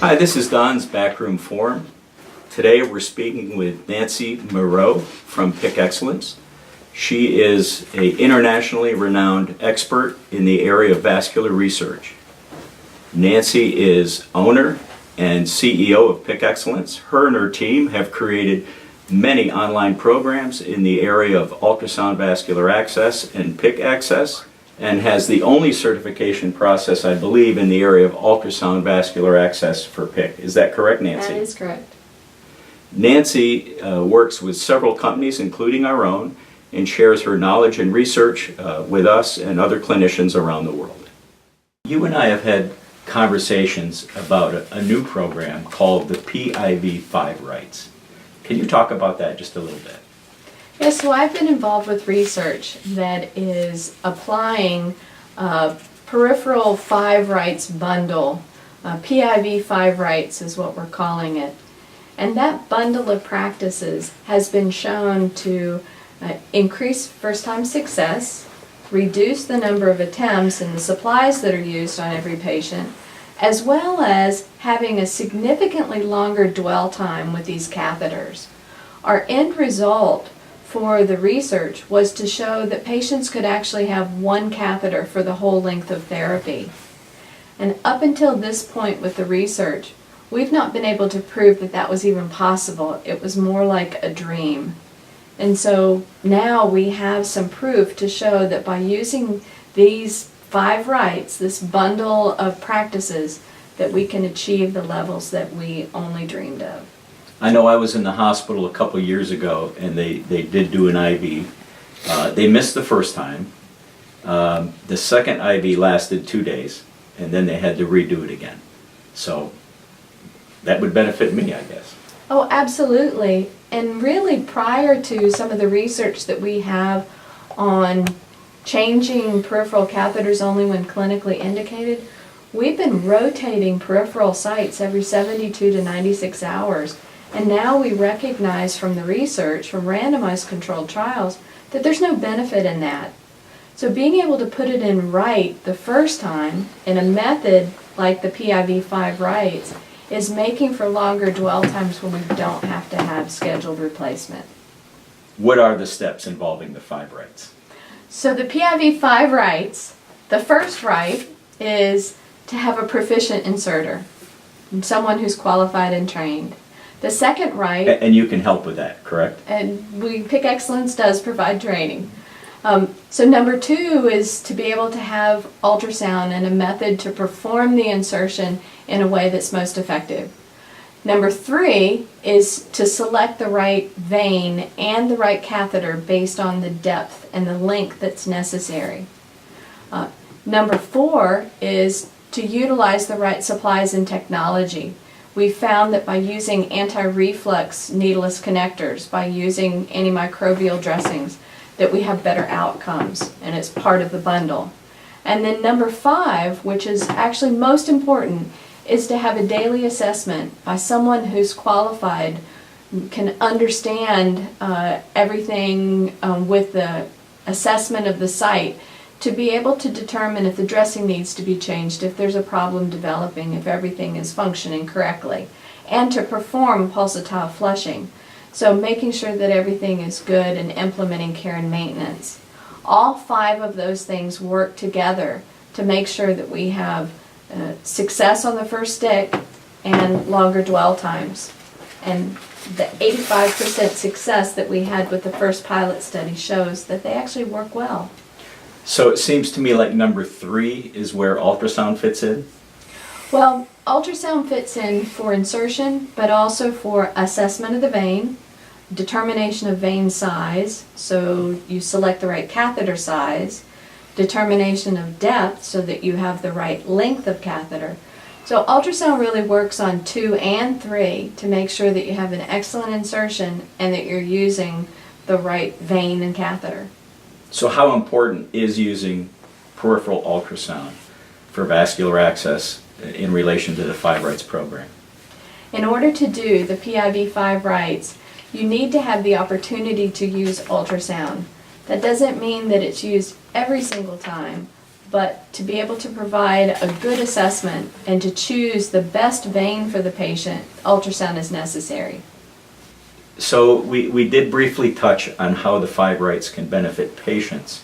Hi, this is Don's Backroom Forum. Today we're speaking with Nancy Moreau from PIC Excellence. She is an internationally renowned expert in the area of vascular research. Nancy is owner and CEO of PIC Excellence. Her and her team have created many online programs in the area of ultrasound vascular access and PIC access, and has the only certification process, I believe, in the area of ultrasound vascular access for PIC. Is that correct, Nancy? That is correct. Nancy works with several companies, including our own, and shares her knowledge and research with us and other clinicians around the world. You and I have had conversations about a new program called the PIV Five Rights. Can you talk about that just a little bit? Yes, so I've been involved with research that is applying peripheral Five Rights bundle. PIV Five Rights is what we're calling it. And that bundle of practices has been shown to increase first-time success, reduce the number of attempts and the supplies that are used on every patient, as well as having a significantly longer dwell time with these catheters. Our end result for the research was to show that patients could actually have one catheter for the whole length of therapy. And up until this point with the research, we've not been able to prove that that was even possible. It was more like a dream. And so now we have some proof to show that by using these five rights, this bundle of practices, that we can achieve the levels that we only dreamed of. I know I was in the hospital a couple years ago and they did do an IV. They missed the first time. The second IV lasted 2 days and then they had to redo it again. So that would benefit me, I guess. Oh, absolutely. And really prior to some of the research that we have on changing peripheral catheters only when clinically indicated, we've been rotating peripheral sites every 72 to 96 hours. And now we recognize from the research, from randomized controlled trials, that there's no benefit in that. So being able to put it in right the first time in a method like the PIV Five Rights is making for longer dwell times when we don't have to have scheduled replacement. What are the steps involving the five rights? So the PIV Five Rights, the first right is to have a proficient inserter, someone who's qualified and trained. The second right... And you can help with that, correct? And PIC Excellence does provide training. So number two is to be able to have ultrasound and a method to perform the insertion in a way that's most effective. Number three is to select the right vein and the right catheter based on the depth and the length that's necessary. Number four is to utilize the right supplies and technology. We found that by using anti-reflux needleless connectors, by using antimicrobial dressings, that we have better outcomes, and it's part of the bundle. And then number five, which is actually most important, is to have a daily assessment by someone who's qualified, can understand everything with the assessment of the site, to be able to determine if the dressing needs to be changed, if there's a problem developing, if everything is functioning correctly, and to perform pulsatile flushing. So making sure that everything is good and implementing care and maintenance. All five of those things work together to make sure that we have success on the first stick and longer dwell times. And the 85% success that we had with the first pilot study shows that they actually work well. So it seems to me like number three is where ultrasound fits in? Well, ultrasound fits in for insertion, but also for assessment of the vein, determination of vein size, so you select the right catheter size, determination of depth so that you have the right length of catheter. So ultrasound really works on 2 and 3 to make sure that you have an excellent insertion and that you're using the right vein and catheter. So how important is using peripheral ultrasound for vascular access in relation to the Five Rights program? In order to do the PIV Five Rights, you need to have the opportunity to use ultrasound. That doesn't mean that it's used every single time, but to be able to provide a good assessment and to choose the best vein for the patient, ultrasound is necessary. So we did briefly touch on how the Five Rights can benefit patients.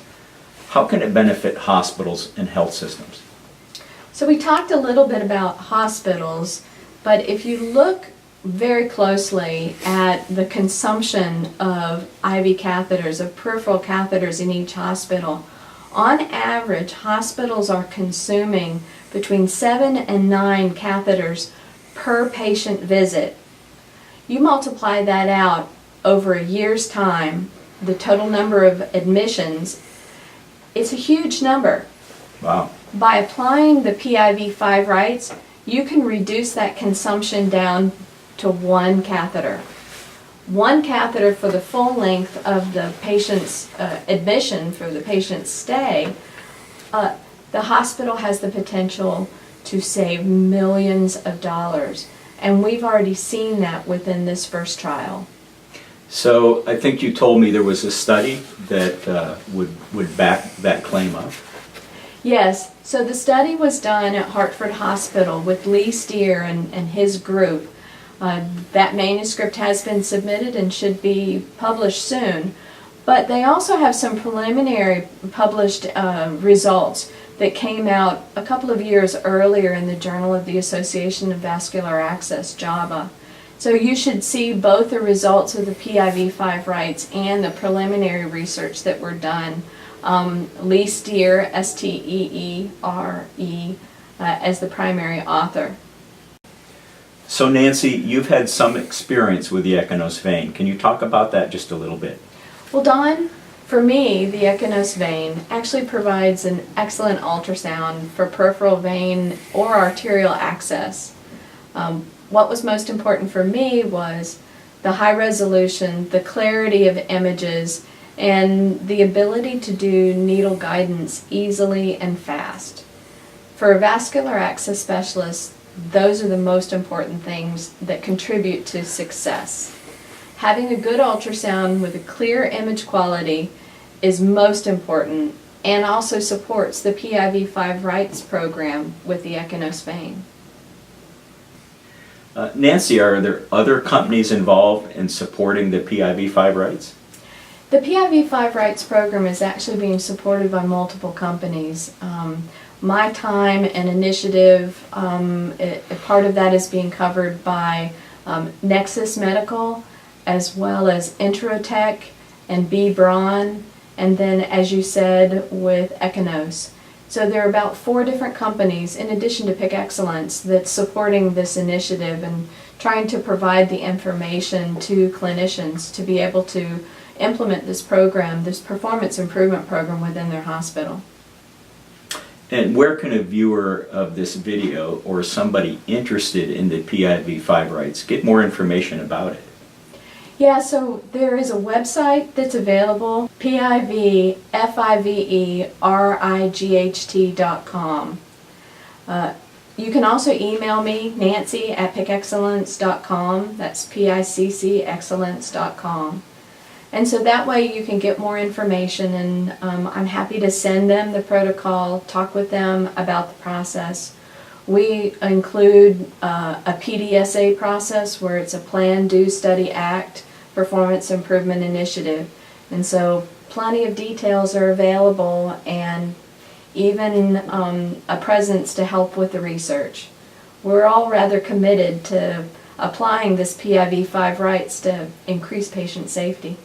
How can it benefit hospitals and health systems? So we talked a little bit about hospitals, but if you look very closely at the consumption of IV catheters, of peripheral catheters in each hospital, on average, hospitals are consuming between 7 and 9 catheters per patient visit. You multiply that out over a year's time, the total number of admissions, it's a huge number. Wow. By applying the PIV Five Rights, you can reduce that consumption down to 1 catheter. 1 catheter for the full length of the patient's admission, for the patient's stay. The hospital has the potential to save millions of dollars, and we've already seen that within this first trial. So I think you told me there was a study that would back that claim up. Yes, so the study was done at Hartford Hospital with Lee Steer and his group. That manuscript has been submitted and should be published soon, but they also have some preliminary published results that came out a couple of years earlier in the Journal of the Association of Vascular Access, JAVA. So you should see both the results of the PIV Five Rights and the preliminary research that were done. Lee Steer, S-T-E-E-R-E, as the primary author. So Nancy, you've had some experience with the EchoNous vein. Can you talk about that just a little bit? Well, Don, for me, the EchoNous vein actually provides an excellent ultrasound for peripheral vein or arterial access. What was most important for me was the high resolution, the clarity of images, and the ability to do needle guidance easily and fast. For a vascular access specialist, those are the most important things that contribute to success. Having a good ultrasound with a clear image quality is most important and also supports the PIV Five Rights Program with the EchoNous vein. Nancy, are there other companies involved in supporting the PIV Five Rights? The PIV Five Rights Program is actually being supported by multiple companies. My time and initiative, part of that is being covered by Nexus Medical, as well as Introtech and B. Braun, and then, as you said, with EchoNous. So there are about 4 different companies, in addition to PIC Excellence, that's supporting this initiative and trying to provide the information to clinicians to be able to implement this program, this performance improvement program within their hospital. And where can a viewer of this video or somebody interested in the PIV Five Rights get more information about it? Yeah, so there is a website that's available, PIVFIVERIGHT.com. You can also email me, Nancy at PICExcellence.com. That's PICCexcellence.com. And so that way you can get more information, and I'm happy to send them the protocol, talk with them about the process. We include a PDSA process where it's a Plan, Do, Study, Act Performance Improvement Initiative. And so plenty of details are available, and even a presence to help with the research. We're all rather committed to applying this PIV Five Rights to increase patient safety.